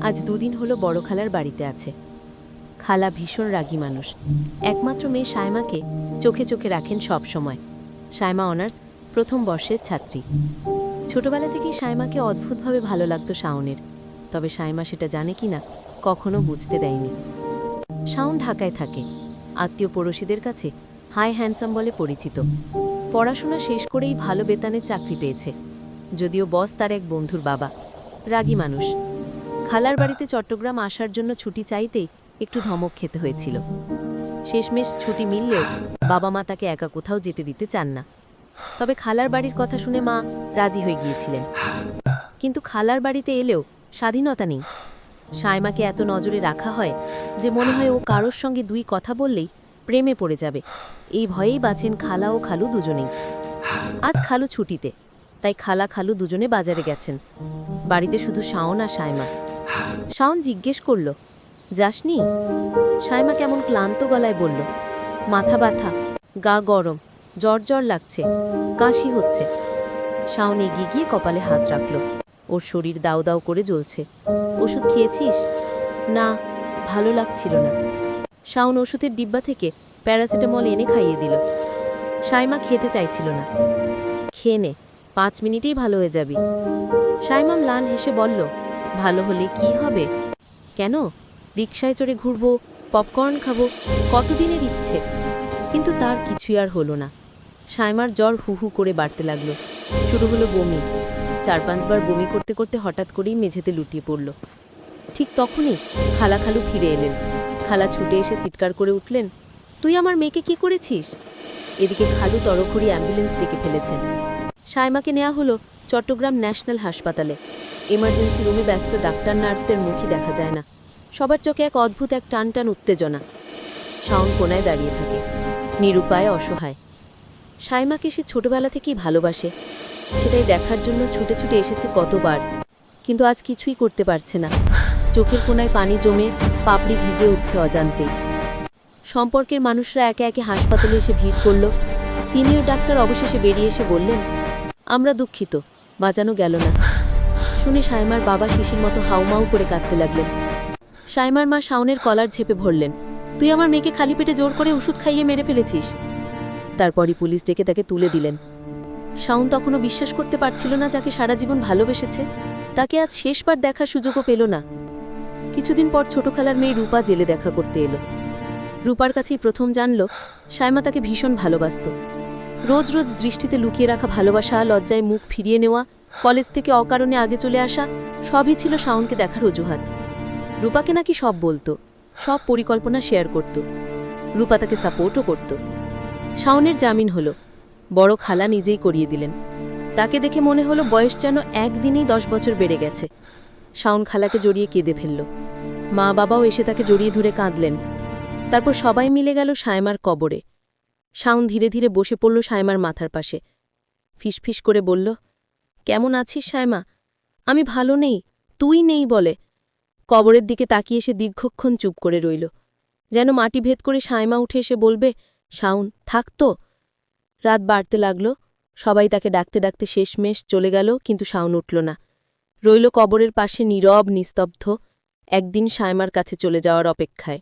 আজ দুদিন হলো বড় খালার বাড়িতে আছে। খালা ভীষণ রাগী মানুষ। একমাত্র মেয়ে সায়মাকে চোখে চোখে রাখেন সব সময়। সায়মা অনার্স প্রথম বর্ষের ছাত্রী। ছোটবেলা থেকেই সায়মাকে অদ্ভুতভাবে ভালো লাগতো শাওনের, তবে সায়মা সেটা জানে কিনা কখনো বুঝতে দেয়নি। শাওন ঢাকায় থাকে, আত্মীয় পড়শিদের কাছে হাই হ্যান্ডসাম বলে পরিচিত। পড়াশোনা শেষ করেই ভালো বেতনের চাকরি পেয়েছে, যদিও বস তার এক বন্ধুর বাবা, রাগী মানুষ। খালার বাড়িতে চট্টগ্রাম আসার জন্য ছুটি চাইতেই একটু ধমক খেতে হয়েছিল। শেষমেশ ছুটি মিললেও বাবা মা তাকে একা কোথাও যেতে দিতে চান না। তবে খালার বাড়ির কথা শুনে মা রাজি হয়ে গিয়েছিলেন। কিন্তু খালার বাড়িতে এলেও স্বাধীনতা নেই। সায়মাকে এত নজরে রাখা হয় যে মনে হয় ও কারোর সঙ্গে দুই কথা বললেই প্রেমে পড়ে যাবে। এই ভয়েই বাঁচেন খালা ও খালু দুজনেই। আজ খালু ছুটিতে, তাই খালা খালু দুজনে বাজারে গেছেন। বাড়িতে শুধু শাওন আর সায়মা। শাওন জিজ্ঞেস করল, যাসনি? সায়মা কেমন ক্লান্ত গলায় বলল, মাথা ব্যথা, গা গরম, জ্বর জ্বর লাগছে, কাশি হচ্ছে। শাওন এগিয়ে গিয়ে কপালে হাত রাখল। ওর শরীর দাউ দাউ করে জ্বলছে। ওষুধ খেয়েছিস? না, ভালো লাগছিল না। শাওন ওষুধের ডিব্বা থেকে প্যারাসিটামল এনে খাইয়ে দিল। সায়মা খেতে চাইছিল না। খেয়ে নে, 5 মিনিটেই ভালো হয়ে যাবি। সায়মা ম্লান হেসে বলল, ভালো হলে কি হবে? কেন, রিকশায় চড়ে ঘুরবো, পপকর্ন খাবো, কতদিনের ইচ্ছে। কিন্তু তার কিছুই আর হলো না। সায়মার জ্বর হু হু করে বাড়তে লাগলো। শুরু হলো বমি। 4-5 বার বমি করতে করতে হঠাৎ করেই মেঝেতে লুটিয়ে পড়ল। ঠিক তখনই খালা খালু ফিরে এলেন। খালা ছুটে এসে চিৎকার করে উঠলেন, তুই আমার মেয়েকে কি করেছিস? এদিকে খালু তড়িঘড়ি অ্যাম্বুলেন্স ডেকে ফেলেছেন। সায়মাকে নেওয়া হলো চট্টগ্রাম ন্যাশনাল হাসপাতালে। এমার্জেন্সি রুমে ব্যস্ত ডাক্তার নার্সদের মুখই দেখা যায় না। সবার চোখে এক অদ্ভুত এক টান টান উত্তেজনা। শাওন কোনায় দাঁড়িয়ে থাকে, নিরুপায়, অসহায়। সায়মাকে সে ছোটবেলা থেকেই ভালোবাসে। সেটাই দেখার জন্য ছুটে ছুটে এসেছে কতবার, কিন্তু আজ কিছুই করতে পারছে না। চোখের কোনায় পানি জমে পাপড়ি ভিজে উঠছে অজান্তেই। সম্পর্কের মানুষরা একে একে হাসপাতালে এসে ভিড় করল। সিনিয়র ডাক্তার অবশেষে বেরিয়ে এসে বললেন, আমরা দুঃখিত, বাঁচানো গেল না। শুনে সায়মার বাবা শিশির মতো হাউমাউ করে কাঁদতে লাগলেন। সায়মার মা শাওনের কলার ঝেপে ভরলেন, তুই আমার মেয়েকে খালি পেটে জোর করে ওষুধ খাইয়ে মেরে ফেলেছিস। তারপরই পুলিশ ডেকে তাকে তুলে দিলেন। শাওন তখনও বিশ্বাস করতে পারছিল না যাকে সারা জীবন ভালোবেসেছে তাকে আজ শেষবার দেখার সুযোগও পেল না। কিছুদিন পর ছোট খালার মেয়ে রূপা জেলে দেখা করতে এলো। রূপার কাছেই প্রথম জানল সায়মা তাকে ভীষণ ভালোবাসত। রোজ রোজ দৃষ্টিতে লুকিয়ে রাখা ভালোবাসা, লজ্জায় মুখ ফিরিয়ে নেওয়া, কলেজ থেকে অকারণে আগে চলে আসা, সবই ছিল শাওনকে দেখার অজুহাত। রূপাকে নাকি সব বলতো, সব পরিকল্পনা শেয়ার করত। রূপা তাকে সাপোর্টও করত। শাওনের জামিন হলো। বড় খালা নিজেই করিয়ে দিলেন। তাকে দেখে মনে হলো বয়স যেন একদিনেই 10 বছর বেড়ে গেছে। শাওন খালাকে জড়িয়ে কেঁদে ফেলল। মা বাবাও এসে তাকে জড়িয়ে ধরে কাঁদলেন। তারপর সবাই মিলে গেল সায়মার কবরে। শাওন ধীরে ধীরে বসে পড়ল সায়মার মাথার পাশে। ফিসফিস করে বলল, কেমন আছিস সায়মা? আমি ভালো নেই, তুই নেই বলে। কবরের দিকে তাকিয়ে এসে দীর্ঘক্ষণ চুপ করে রইল, যেন মাটি ভেদ করে সায়মা উঠে এসে বলবে, শাওন থাকতো। রাত বাড়তে লাগল। সবাই তাকে ডাকতে ডাকতে শেষমেশ চলে গেল, কিন্তু শাওন উঠল না। রইল কবরের পাশে নীরব, নিস্তব্ধ, একদিন সায়মার কাছে চলে যাওয়ার অপেক্ষায়।